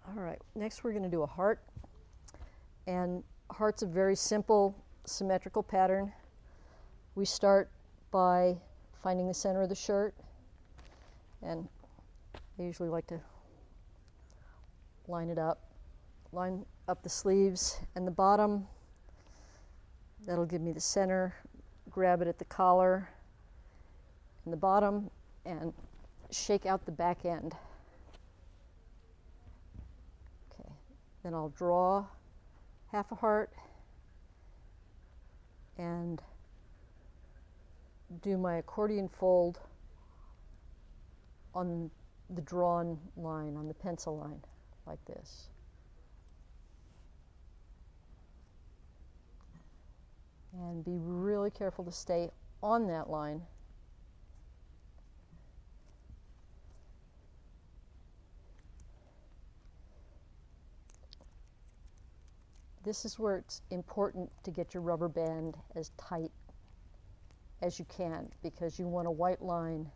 All right, next we're going to do a heart. And heart's a very simple symmetrical pattern. We start by finding the center of the shirt, and I usually like to line up the sleeves and the bottom. That'll give me the center. Grab it at the collar and the bottom and shake out the back end. Okay, then I'll draw half a heart and do my accordion fold on the drawn line, on the pencil line, like this. And be really careful to stay on that line. This is where it's important to get your rubber band as tight as you can, because you want a white line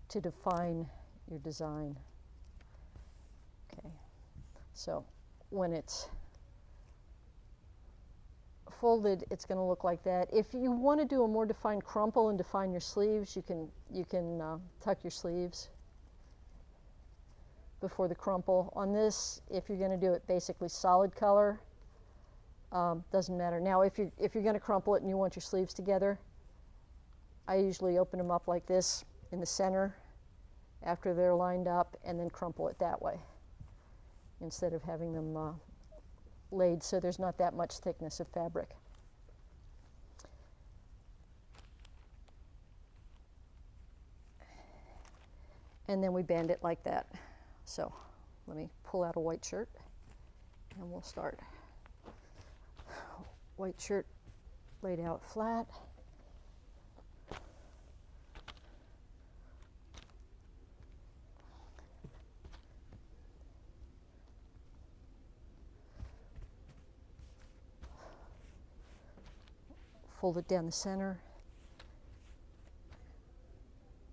to define your design. Okay, so when it's folded, it's going to look like that. If you want to do a more defined crumple and define your sleeves, you can tuck your sleeves before the crumple. On this, if you're going to do it basically solid color, doesn't matter. Now, if you're going to crumple it and you want your sleeves together, I usually open them up like this in the center after they're lined up, and then crumple it that way instead of having them laid so there's not that much thickness of fabric. And then we band it like that. So let me pull out a white shirt and we'll start. White shirt laid out flat. Fold it down the center,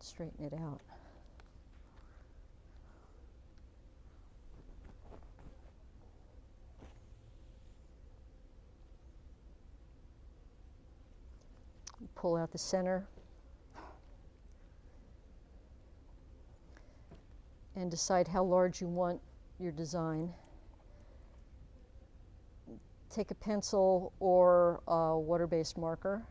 straighten it out. Pull out the center and decide how large you want your design. Take a pencil or a water-based marker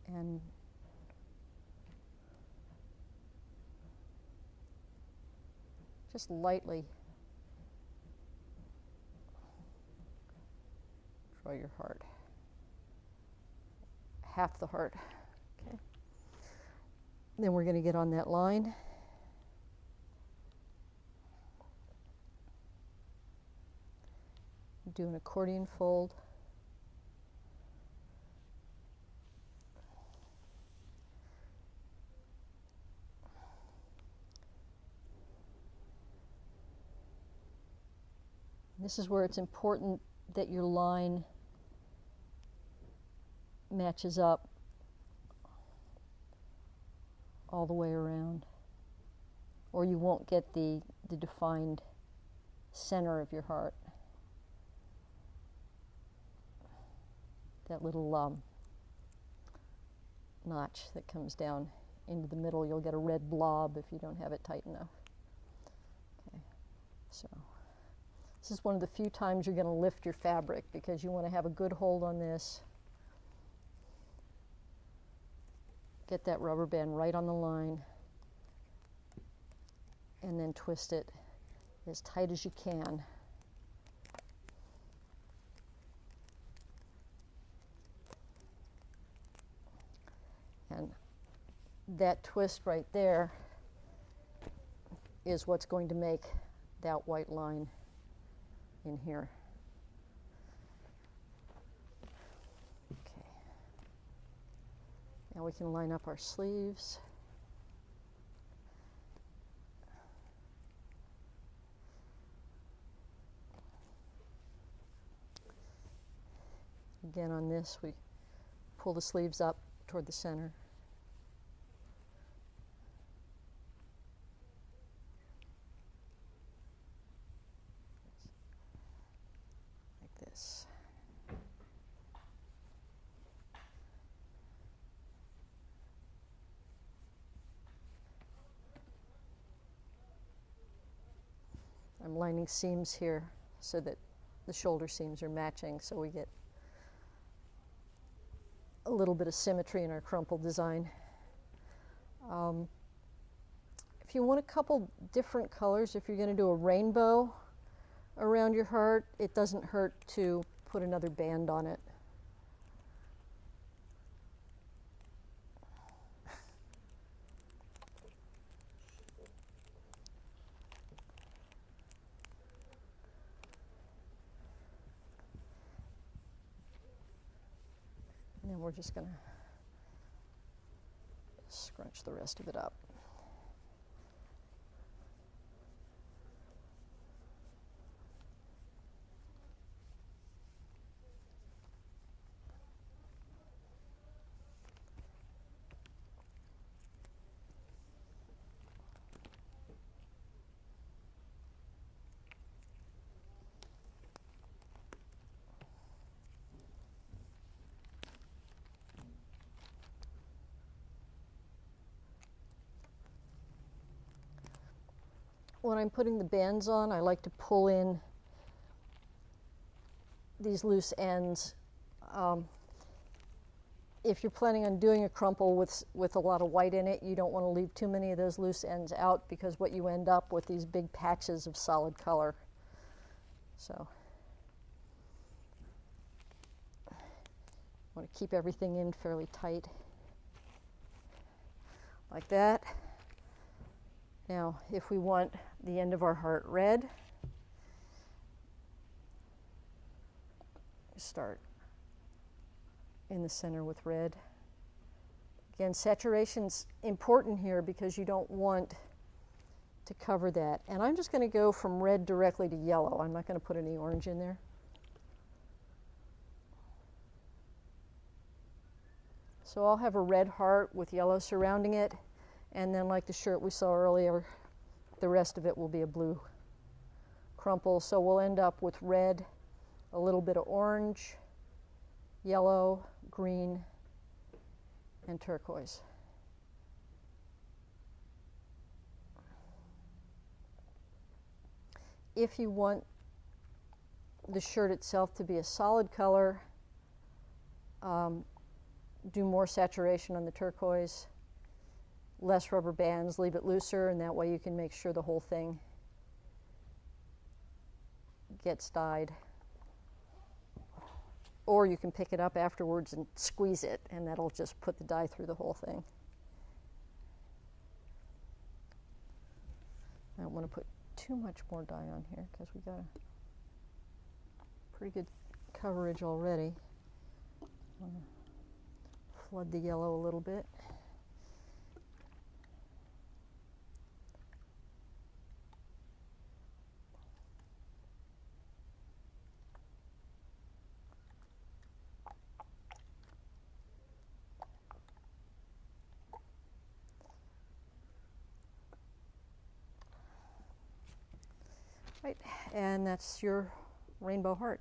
and just lightly draw your heart, half the heart. Okay. Then we're going to get on that line. Do an accordion fold. This is where it's important that your line matches up all the way around, or you won't get the defined center of your heart. That little notch that comes down into the middle, you'll get a red blob if you don't have it tight enough. Okay, so this is one of the few times you're going to lift your fabric, because you want to have a good hold on this. Get that rubber band right on the line, and then twist it as tight as you can. And that twist right there is what's going to make that white line in here. Okay. Now we can line up our sleeves. Again, on this, we pull the sleeves up toward the center. I'm lining seams here so that the shoulder seams are matching, so we get a little bit of symmetry in our crumple design. If you want a couple different colors, if you're going to do a rainbow around your heart, it doesn't hurt to put another band on it. And then we're just going to scrunch the rest of it up. When I'm putting the bands on, I like to pull in these loose ends. If you're planning on doing a crumple with a lot of white in it, you don't want to leave too many of those loose ends out, because what you end up with these big patches of solid color. So I want to keep everything in fairly tight, like that. Now, if we want the end of our heart red, start in the center with red. Again, saturation's important here because you don't want to cover that. And I'm just going to go from red directly to yellow. I'm not going to put any orange in there. So I'll have a red heart with yellow surrounding it, and then, like the shirt we saw earlier, the rest of it will be a blue crumple. So we'll end up with red, a little bit of orange, yellow, green, and turquoise. If you want the shirt itself to be a solid color, do more saturation on the turquoise, less rubber bands, leave it looser, and that way you can make sure the whole thing gets dyed. Or you can pick it up afterwards and squeeze it, and that'll just put the dye through the whole thing. I don't want to put too much more dye on here because we got a pretty good coverage already. I'm going to flood the yellow a little bit. Right, and that's your rainbow heart.